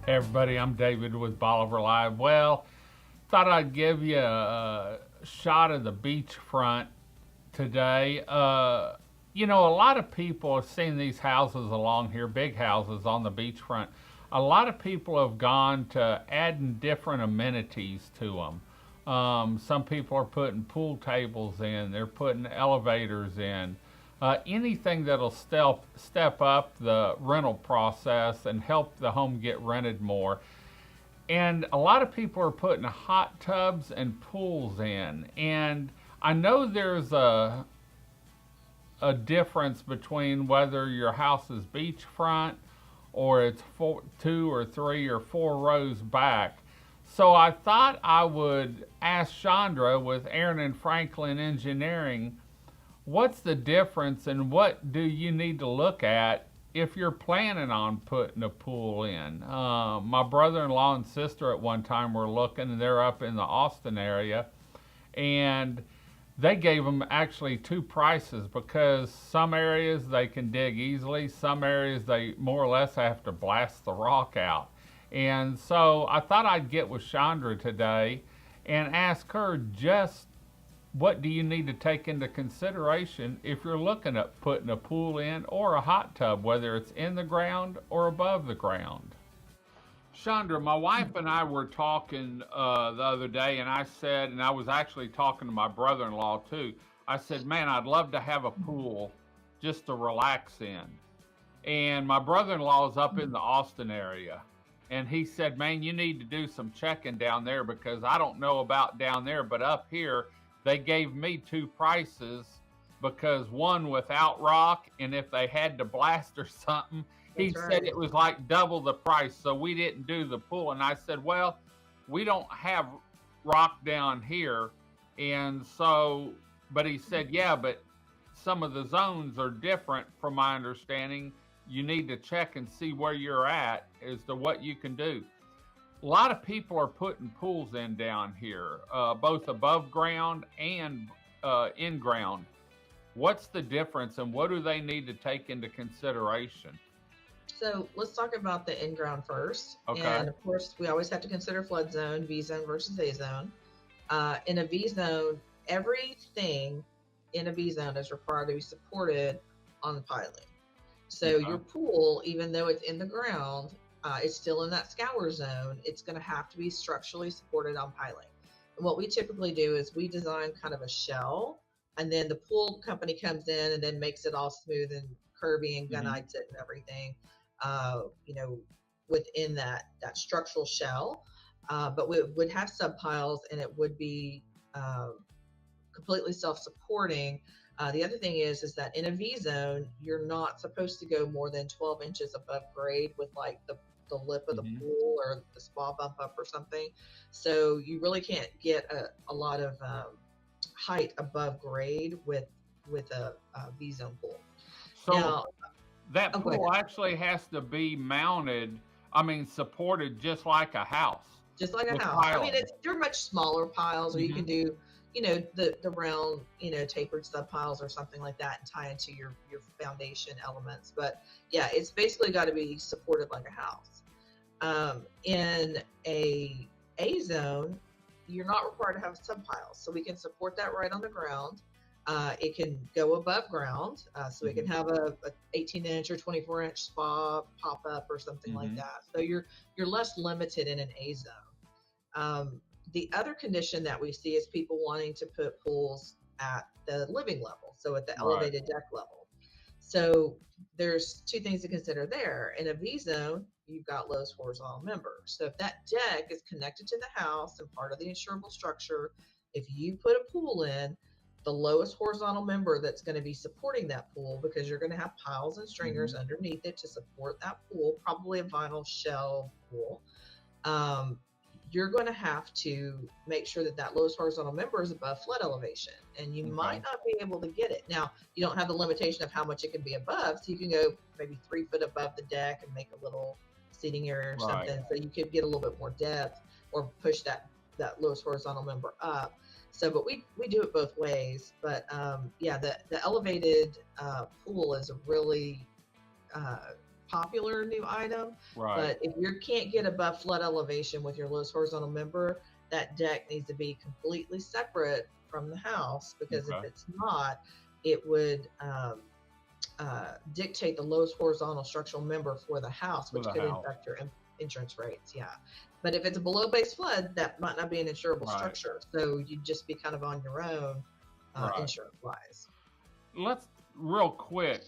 Hey everybody, I'm David with Bolivar Live. Well, thought I'd give you a shot of the beachfront today. A lot of people have seen these houses along here, big houses on the beachfront. A lot of people have gone to adding different amenities to them. Some people are putting pool tables in, they're putting elevators in. Anything that'll step up the rental process and help the home get rented more. And a lot of people are putting hot tubs and pools in. And I know there's a difference between whether your house is beachfront or it's 2 or 3 or 4 rows back. So I thought I would ask Chandra with Aran and Franklin Engineering, what's the difference and what do you need to look at if you're planning on putting a pool in? My brother-in-law and sister at one time were looking, and they're up in the Austin area, and they gave them actually two prices because some areas they can dig easily, some areas they more or less have to blast the rock out. And so I thought I'd get with Chandra today and ask her just what do you need to take into consideration if you're looking at putting a pool in or a hot tub, whether it's in the ground or above the ground? Chandra, my wife and I were talking the other day, and I said, and I was actually talking to my brother in law too. I said, man, I'd love to have a pool just to relax in. And my brother in law is up in the Austin area. And he said, man, you need to do some checking down there because I don't know about down there, but up here, they gave me two prices because one without rock, and if they had to blast or something, he That's said right. it was like double the price. So we didn't do the pool. And I said, well, we don't have rock down here. And so, but he said, yeah, but some of the zones are different from my understanding. You need to check and see where you're at as to what you can do. A lot of people are putting pools in down here, both above ground and in ground. What's the difference and what do they need to take into consideration? So let's talk about the in-ground first. Okay. And of course, we always have to consider flood zone, V zone versus A zone. In a V zone, everything in a V zone is required to be supported on the piling. So Okay. your pool, even though it's in the ground, it's still in that scour zone. It's going to have to be structurally supported on piling. And what we typically do is we design kind of a shell, and then the pool company comes in and then makes it all smooth and curvy and Hmm. gunite it and everything, uh, you know, within that structural shell. But we would have subpiles, and it would be uh, completely self-supporting. The other thing is that in a V zone, you're not supposed to go more than 12 inches above grade with like the lip of the Hmm. pool or the spa bump up or something. So you really can't get a lot of height above grade with a V zone pool. So Now, that oh, go pool ahead. actually has to be mounted, I mean, supported just like a house Just like a with house. I mean, piling. they're much smaller piles, or you can Hmm. do, the round, tapered sub piles or something like that, and tie into your foundation elements. But yeah, it's basically got to be supported like a house. In a zone, you're not required to have sub piles, so we can support that right on the ground. It can go above ground, so it can Hmm. have a 18-inch or 24-inch spa pop up or something like Hmm. that. So you're less limited in an A zone. The other condition that we see is people wanting to put pools at the living level, so at the Right. elevated deck level. So there's two things to consider there. In a V zone, you've got lowest horizontal member. So if that deck is connected to the house and part of the insurable structure, if you put a pool in, the lowest horizontal member that's going to be supporting that pool, because you're going to have piles and stringers Hmm. underneath it to support that pool, probably a vinyl shell pool. Um, you're going to have to make sure that that lowest horizontal member is above flood elevation, and you Okay. might not be able to get it. Now, you don't have the limitation of how much it can be above, so you can go maybe 3 foot above the deck and make a little seating area or Right. something, so you could get a little bit more depth or push that lowest horizontal member up. So, but we do it both ways. But yeah, the elevated pool is a really uh, popular new item. Right. But if you can't get above flood elevation with your lowest horizontal member, that deck needs to be completely separate from the house, because if Okay. it's not, it would dictate the lowest horizontal structural member for the house, For which the could house. impact your insurance rates. Yeah. But if it's a below base flood, that might not be an insurable Right. structure. So you'd just be kind of on your own Right. insurance wise. Let's real quick,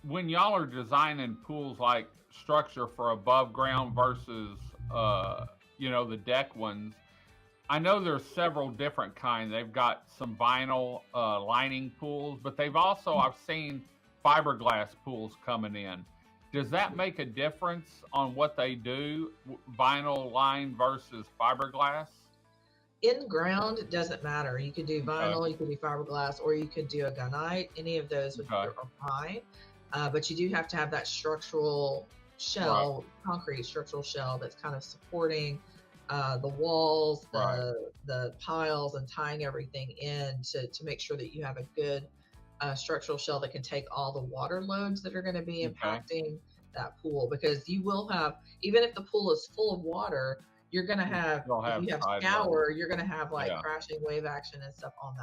when y'all are designing pools, like structure for above ground versus the deck ones, I know there's several different kinds. They've got some vinyl lining pools, but they've also, I've seen fiberglass pools coming in. Does that make a difference on what they do, vinyl line versus fiberglass? In ground, it doesn't matter. You could do vinyl, you could do fiberglass, or you could do a gunite. Any of those are fine. But you do have to have that structural shell, concrete structural shell, that's kind of supporting the walls, the piles, and tying everything in to make sure that you have a good structural shell that can take all the water loads that are going to be impacting that pool. Because you will have, even if the pool is full of water, you're going to have, if you have scour, you're going to have like crashing wave action and stuff on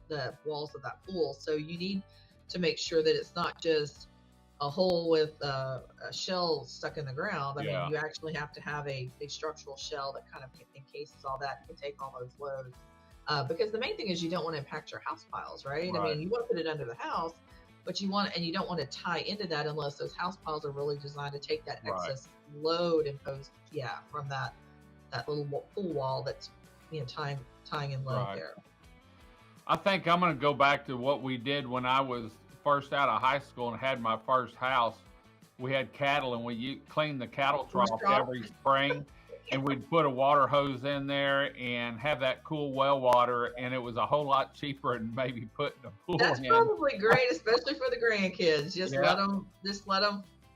the walls of that pool. So you need to make sure that it's not just a hole with a shell stuck in the ground. I mean, you actually have to have a structural shell that kind of encases all that and can take all those loads. Because the main thing is you don't want to impact your house piles, right? I mean, you want to put it under the house, but you don't want to tie into that unless those house piles are really designed to take that excess load imposed, from that little pool wall that's tying in load there. I think I'm going to go back to what we did when I was first out of high school and had my first house. We had cattle, and we cleaned the cattle trough every spring, and we'd put a water hose in there and have that cool well water, and it was a whole lot cheaper than maybe putting a pool in. That's probably great, especially for the grandkids.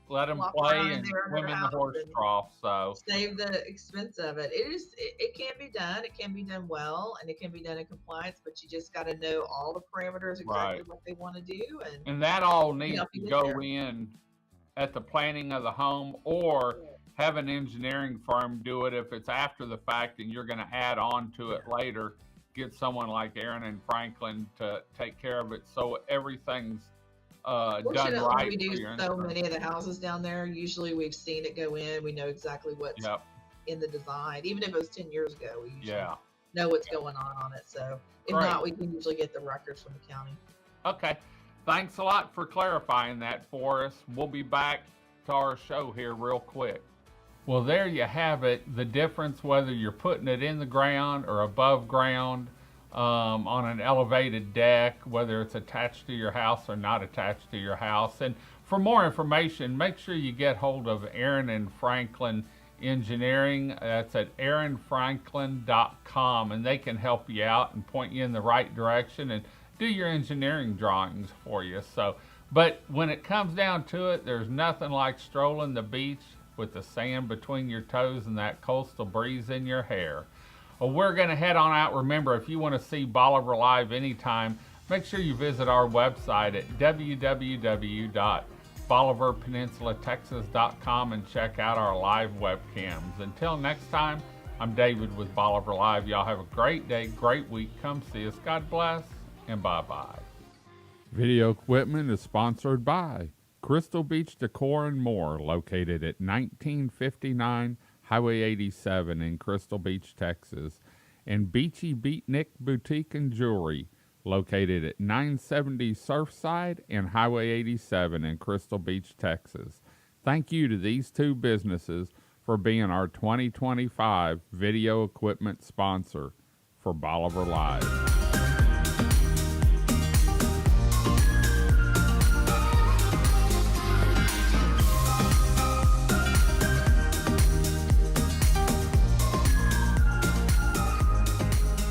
Let them play and swim in the horse trough. So save the expense of it. It can be done. It can be done well, and it can be done in compliance. But you just got to know all the parameters, exactly what they want to do, and that all needs to go in at the planning of the home, or have an engineering firm do it if it's after the fact and you're going to add on to it later. Get someone like Aran and Franklin to take care of it, so everything's done right. We do so many of the houses down there. Usually we've seen it go in. We know exactly what's in the design. Even if it was 10 years ago, we usually know what's going on it. So if not, we can usually get the records from the county. Okay. Thanks a lot for clarifying that for us. We'll be back to our show here real quick. Well, there you have it. The difference whether you're putting it in the ground or above ground. On an elevated deck, whether it's attached to your house or not attached to your house. And for more information, make sure you get hold of Aran and Franklin Engineering. That's at aranfranklin.com, and they can help you out and point you in the right direction and do your engineering drawings for you. But when it comes down to it, there's nothing like strolling the beach with the sand between your toes and that coastal breeze in your hair. Well, we're going to head on out. Remember, if you want to see Bolivar live anytime, make sure you visit our website at www.bolivarpeninsulatexas.com and check out our live webcams. Until next time, I'm David with Bolivar Live. Y'all have a great day, great week. Come see us. God bless, and bye-bye. Video equipment is sponsored by Crystal Beach Decor and More, located at 1959 Highway 87 in Crystal Beach, Texas, and Beachy Beatnik Boutique and Jewelry, located at 970 Surfside and Highway 87 in Crystal Beach, Texas. Thank you to these two businesses for being our 2025 video equipment sponsor for Bolivar Live.